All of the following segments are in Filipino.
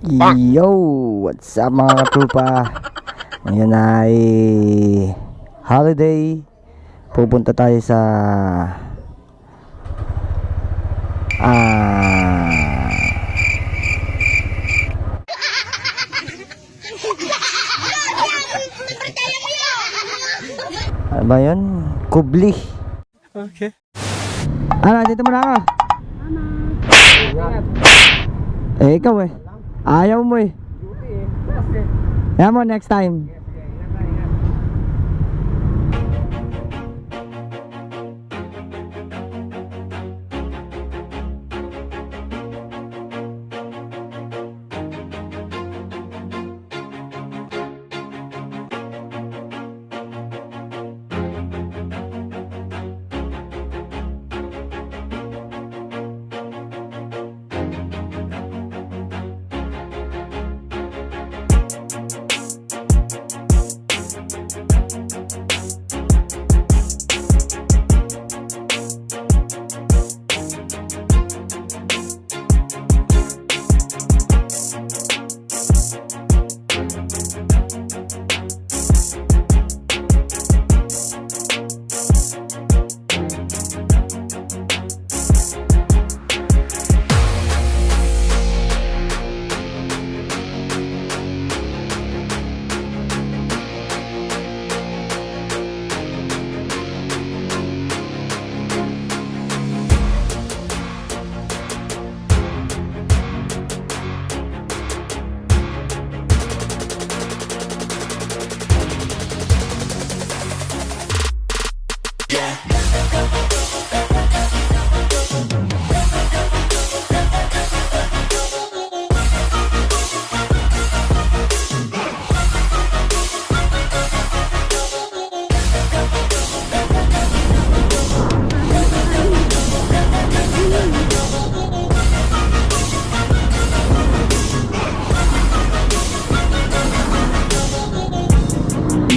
Yo! What's up mga katrupa? Ngayon ay holiday. Pupunta tayo sa ano ba yun? Kubli. Okay. Dito mo na ako. Ikaw ayaw mo Yan mo next time.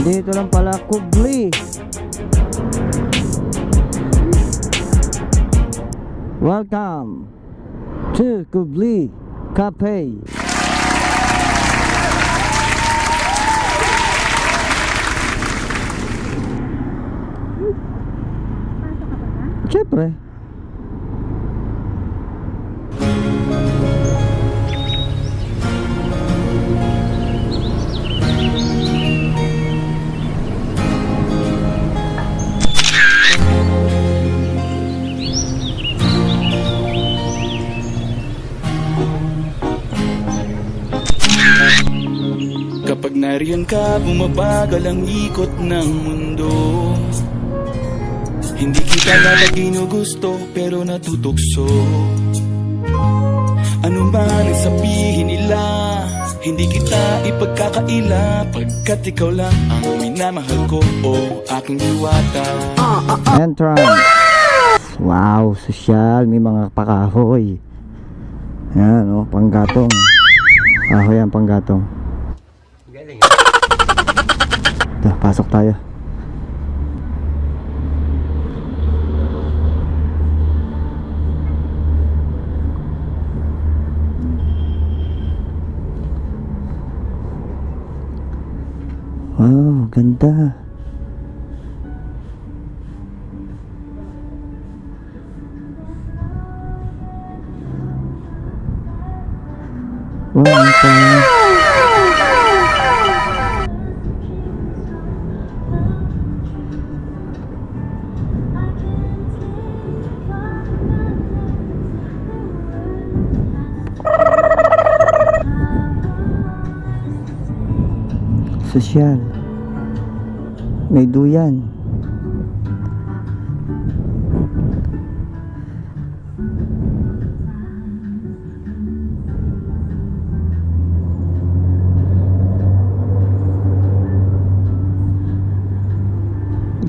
Dito lang pala Kubli. Welcome to Kubli Cafe. Siyempre. Kapag nariyan ka, bumabagal ang ikot ng mundo. Hindi kita dapat ginugusto, pero natutukso. Ano man ang sabihin nila, hindi kita ipagkakaila, pagkat ikaw lang ang minamahal ko o aking diwata. Entrance. Wow, sosyal. May mga pakahoy. Yan panggatong. Kahoy ang panggatong. Pasok tayo. Wow, ganda. Wow, sosyal. May duyan.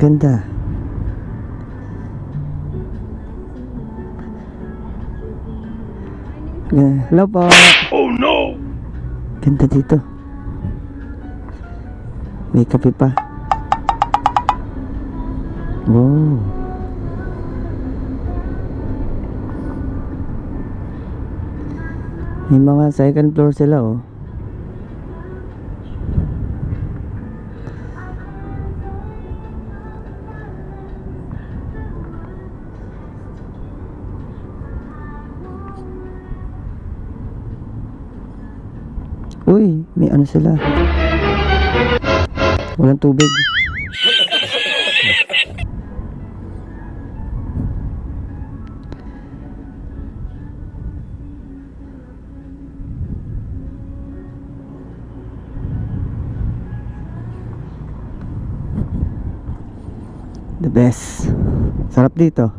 Ganda. Hello po. Oh no! Ganda dito. May kape pa. Wow. May mga second floor sila oh. Uy, may ano sila. Walang tubig. The best. Sarap dito.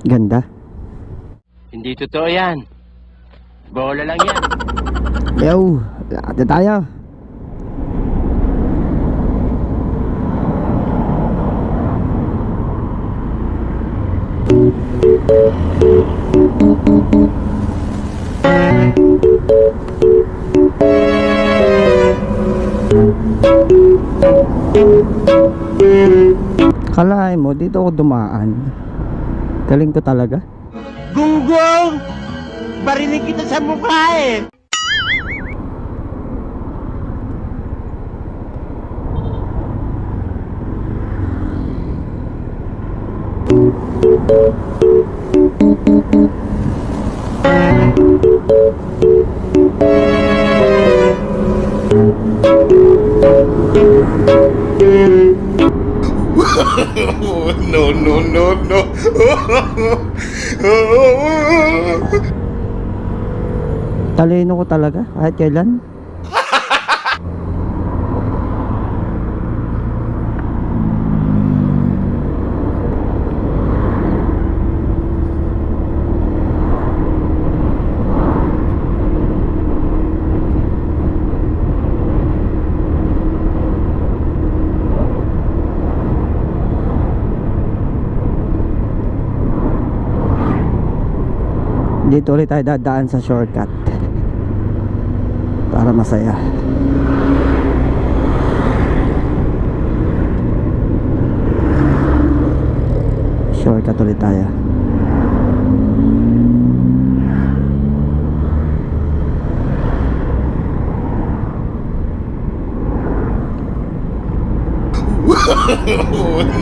Ganda. Hindi totoo yan. Bola lang yan. Yo, lakad na tayo. Kalahin mo, dito ako dumaan. Galing ko talaga. Gunggong! Barinig kita sa mukha eh! No, no, no, no. Talino ko talaga kahit kailan. Dito ulit tayo dadaan sa shortcut para masaya. Shortcut ulit tayo.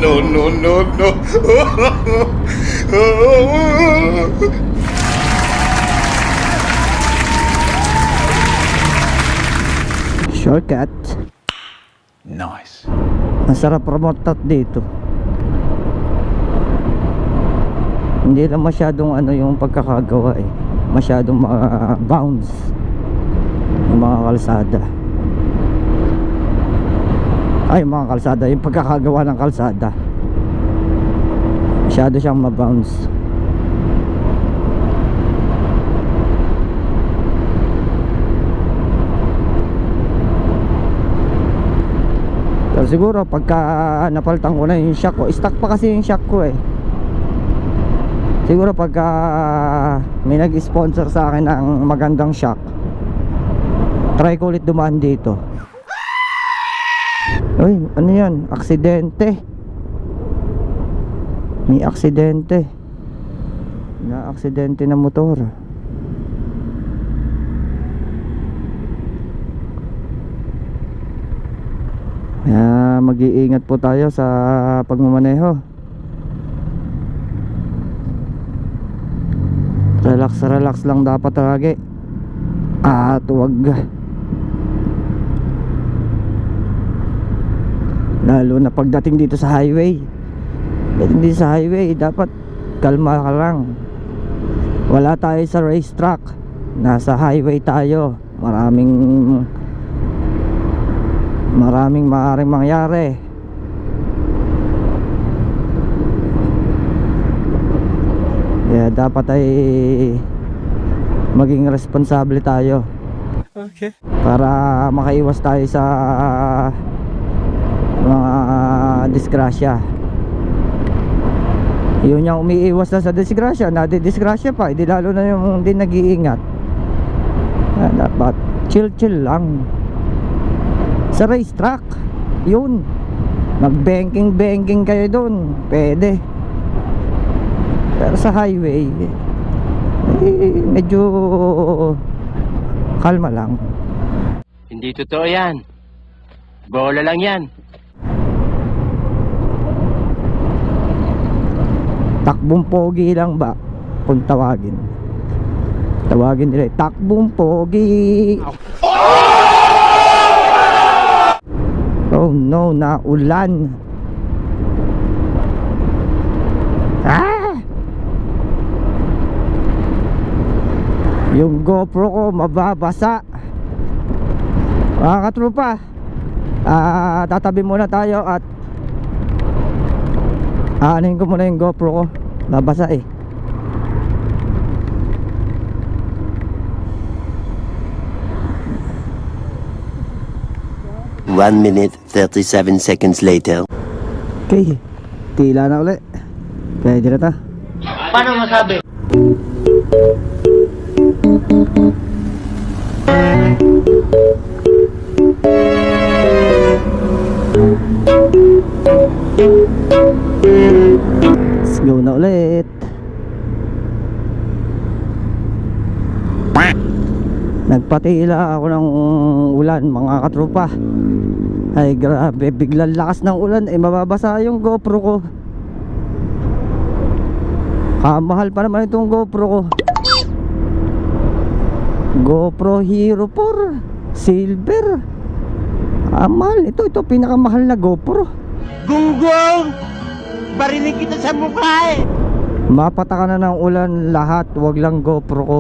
No, no, no, no. Shortcut. Nice. Masarap promote dito. Hindi lang masyadong ano yung pagkakagawa eh. Masyadong bounce yung mga kalsada. Ay, yung mga kalsada, yung pagkakagawa ng kalsada. Masyado siyang mabounce. Pero siguro pagka napalitan ko na yung shock ko, stock pa kasi yung shock ko eh. Siguro pagka may nag-sponsor sa akin ng magandang shock, try ko ulit dumaan dito. Uy, ano yan? Aksidente. May aksidente. Na aksidente na motor. Kaya mag-iingat po tayo sa pagmamaneho. Relax lang dapat lagi. At huwag, lalo na pagdating dito sa highway. Pagdating dito sa highway, dapat kalma ka lang. Wala tayo sa racetrack. Nasa highway tayo. Maraming maaaring mangyari. Kaya dapat ay maging responsable tayo. Okay. Para makaiwas tayo sa mga disgrasya. Yun yung umiiwas na sa disgrasya, nadidisgrasya pa, hindi lalo na yung hindi nag-iingat. Dapat chill lang sa racetrack. Yun, mag-banking kayo dun, pwede. Pero sa highway medyo kalma lang. Hindi totoo yan. Bola lang yan. Takbong pogi lang ba kung tawagin nila, takbong pogi. Oh no, naulan. Yung GoPro ko mababasa. Mga katropa, tatabi muna tayo at aanin ko muna yung GoPro ko, nabasa eh. One minute, 37 seconds later. Okay, tila na ulit. Pwede na ta. Paano masabi? Let's go na ulit. Nagpatila ako ng ulan, mga katropa. Ay grabe, biglang lakas ng ulan, mababasa yung GoPro ko. Kamahal pa naman itong GoPro ko. GoPro Hero 4 Silver. Mahal ito pinakamahal na GoPro. Gunggong! Barinig kita sa mukha eh! Mapata ka na ng ulan lahat, wag lang GoPro ko.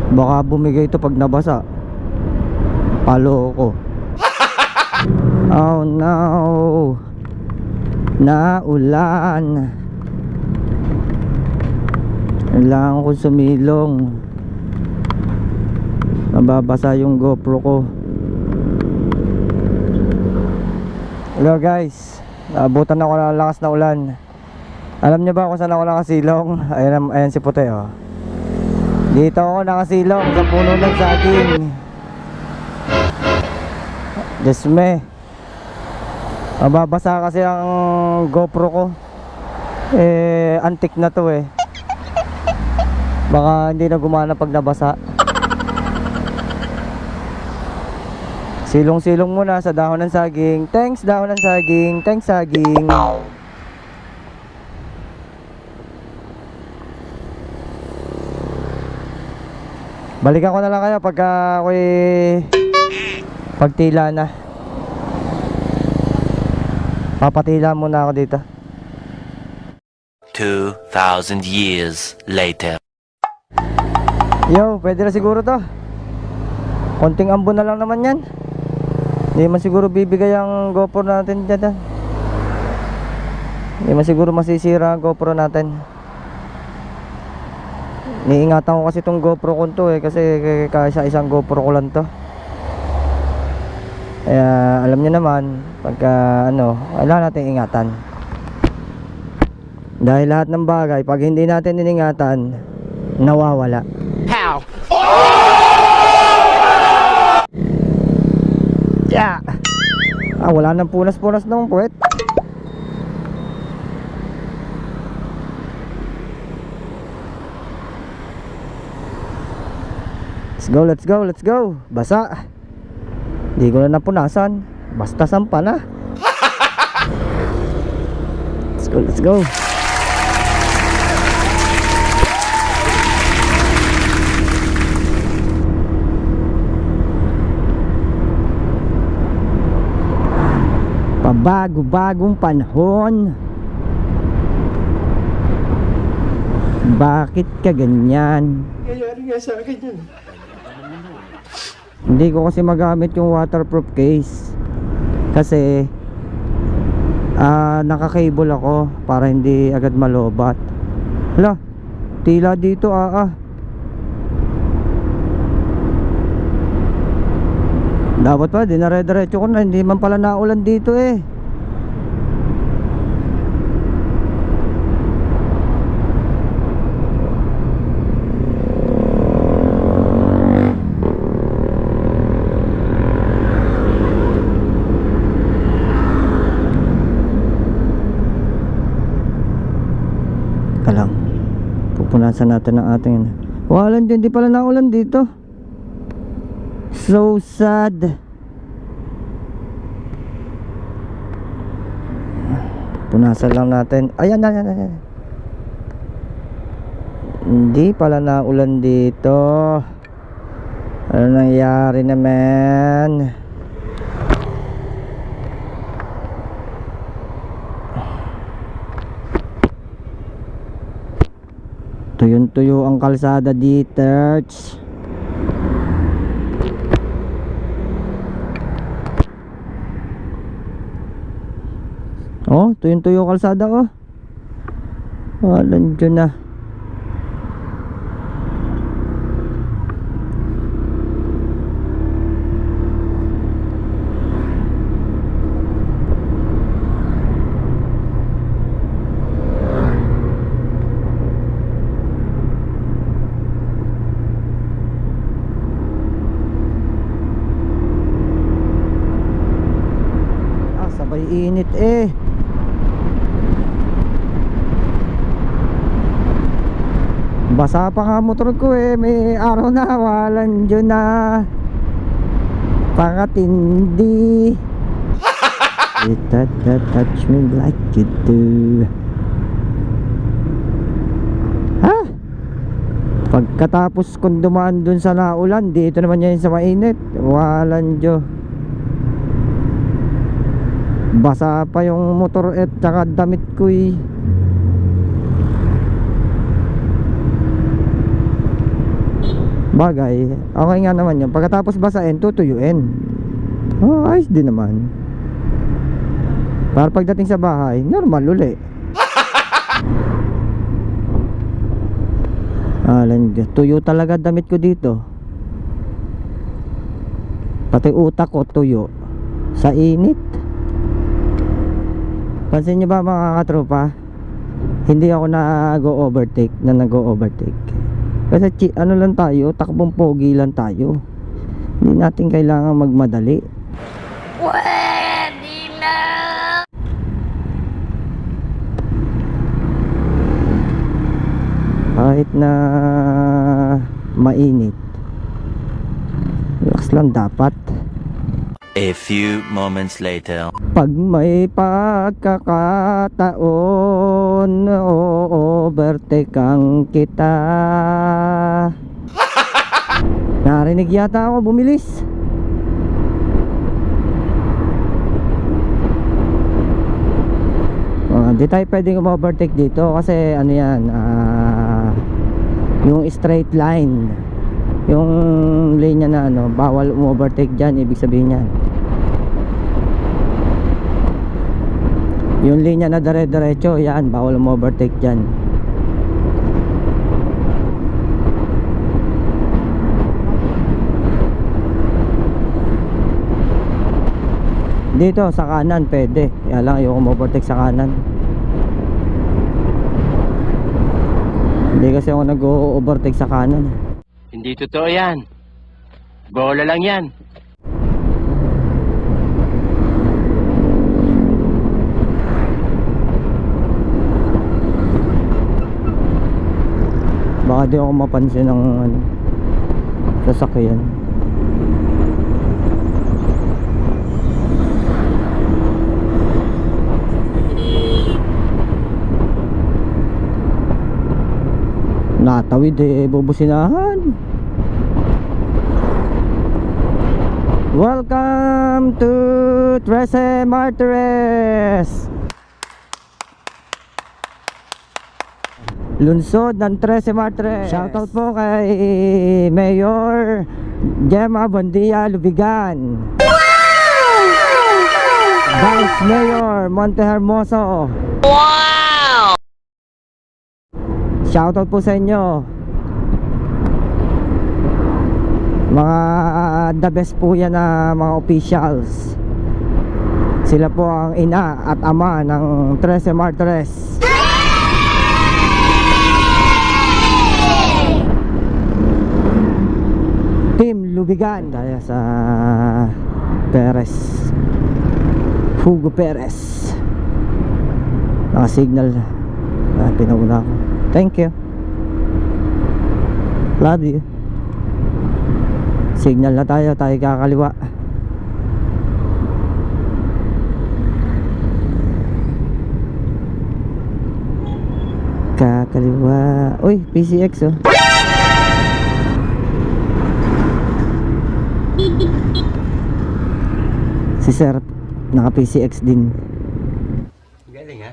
Baka bumigay ito pag nabasa. Palo ko. Oh no, naulan. Kailangan ko sumilong. Mababasa yung GoPro ko. Hello guys, naabutan ako ng lakas na ulan. Alam niyo ba kung saan ako nakasilong? Ayan si Puti oh. Dito ako nakasilong sa puno ng saging. Desme. Mababasa kasi ang GoPro ko. Antique na to eh. Baka hindi na gumana pag nabasa. Silong-silong muna sa dahon ng saging. Thanks dahon ng saging. Thanks saging. Balikan ko na lang kayo pagka ako'y pagtila na. Papatila muna ako dito. 2,000 years later. Yo, pwede na siguro to. Konting ambon na lang naman yan. Hindi man siguro bibigay ang GoPro natin dyan. Hindi man siguro masisira ang GoPro natin. Niingatan ko kasi itong GoPro ko to eh. Kasi kaya isang GoPro ko lang to. Kaya alam nyo naman, pagka kailangan natin ingatan. Dahil lahat ng bagay, pag hindi natin iningatan, nawawala. Pow! Yeah! Wala nang punas-punas ng puwet. Let's go. Basa. Hindi ko na napunasan. Basta sampa na. Let's go. Pabago-bagong panahon. Bakit ka ganyan? Nangyari nga sa akin yun. Hindi ko kasi magamit yung waterproof case. Kasi naka-cable ako para hindi agad malobat. Hala, tila dito Dapat pa, dinare-diretso ko na. Hindi man pala naulan dito eh. Teka lang. Pupunasan natin ang ating... Walang dyan, di pala naulan dito. So sad. Punasan lang natin. Ayan, ayan, ayan. Hindi pala naulan dito. Ano nangyari naman? Tuyong-tuyo ang kalsada dito. Oh, tuyong-tuyo kalsada oh. Walang dyan na. Sabay init eh. Basa pa nga motor ko eh. May araw na walan dyan na. Pakatindi. Touch me like you do. Ha? Pagkatapos kong dumaan dun sa naulan, dito naman yan sa mainit. Walan dyan. Basa pa yung motor at saka damit ko eh. Bagay, okay nga naman yun. Pagkatapos basain, tutuyuin. Oh, ayos din naman. Para pagdating sa bahay, normal uli. Alam nyo, tuyo talaga damit ko dito. Pati utak ko tuyo. Sa init. Pansin nyo ba mga katropa? Hindi ako nag-overtake. Kasi ano lang tayo, takbong pogi lang tayo. Hindi natin kailangan magmadali. Pwede na! Kahit na mainit, relax lang dapat. A few moments later. Pag may pagkakataon, overtakean kita. Narinig yata ako, bumilis. Di tayo pwedeng overtake dito kasi ano yan, yung straight line, yung linya na ano, bawal overtake dyan. Ibig sabihin yan, yung linya na dire-diretso, yan, bawal overtake dyan. Dito sa kanan pwede, kaya lang ayoko overtake sa kanan. Hindi kasi ako nag-overtake sa kanan. Hindi totoo yan. Bola lang yan. Baka di ako mapansin ng ano, sasakyan. Natawid eh, bubusinahan. Welcome to Trece Martires, lungsod ng Trece Martires. Shoutout po kay Mayor Gemma Bondia Lubigan. Vice Mayor Monte Hermoso. Shoutout po sa inyo mga the best po yan na mga officials. Sila po ang ina at ama ng 13 Martires. Team Lubigan tayo sa Perez, Hugo Perez. Naka-signal. Pinauna ako. Thank you. Love you. Signal na tayo kakaliwa. Kakaliwa. Uy, PCX oh. Si Sir naka PCX din. Galing ha?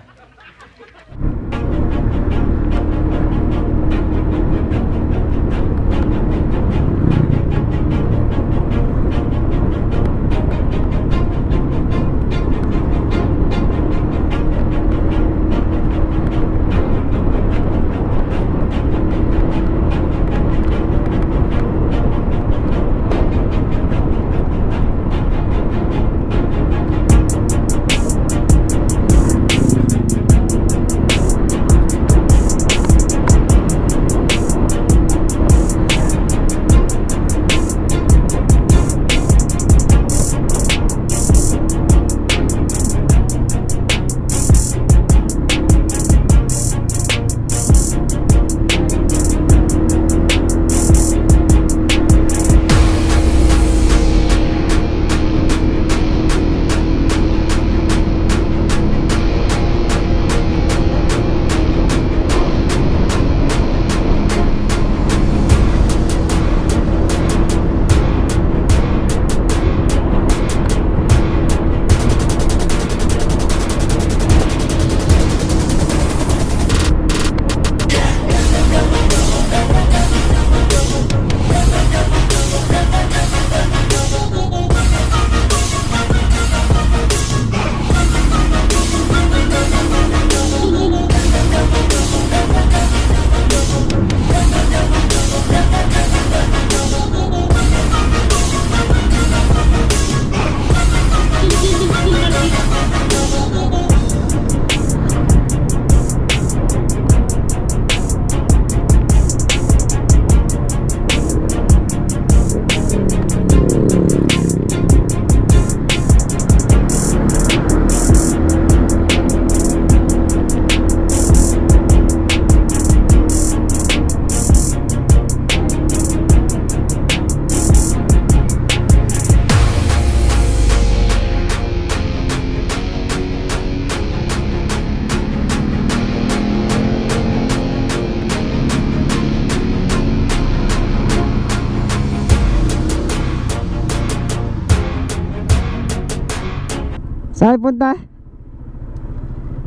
Saan punta?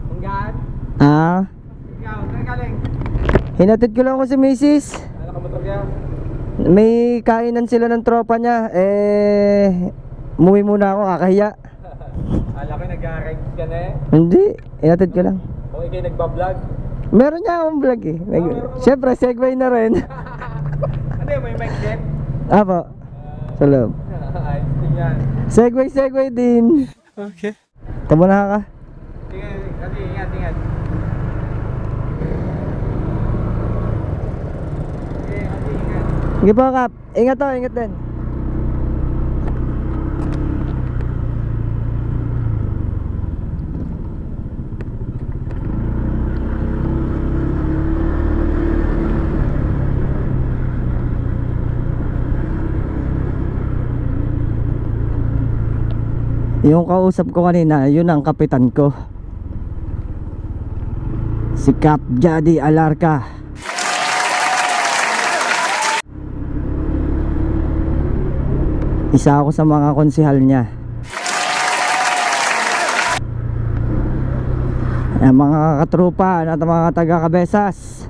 Hanggaan? Ah, Ikaw, saan galing? hinatid ko lang ako si Mrs. Ano ka motor kaya? May kainan sila ng tropa niya. Umuwi muna ako, kakahiya. Alam ko nag-rides ka na eh. Hindi, hinatid ko lang. O ikay nagbablog. Meron niya akong vlog eh. Siyempre, segue na rin. Ano yun, may mic check? Apo, sa loob. Ayos din yan. Segue din. Okay. Tama na ka. Tingnan, kasi ingat. Ingat. Sige po, Kap. Ingat din. Yung kausap ko kanina, yun ang kapitan ko. Si Cap Jadi Alarca. Isa ako sa mga konsihal niya. Mga katrupa at mga taga-Cabezas,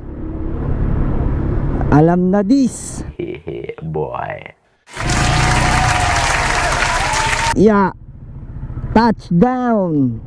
alam na this. Boy. Yeah. Touchdown.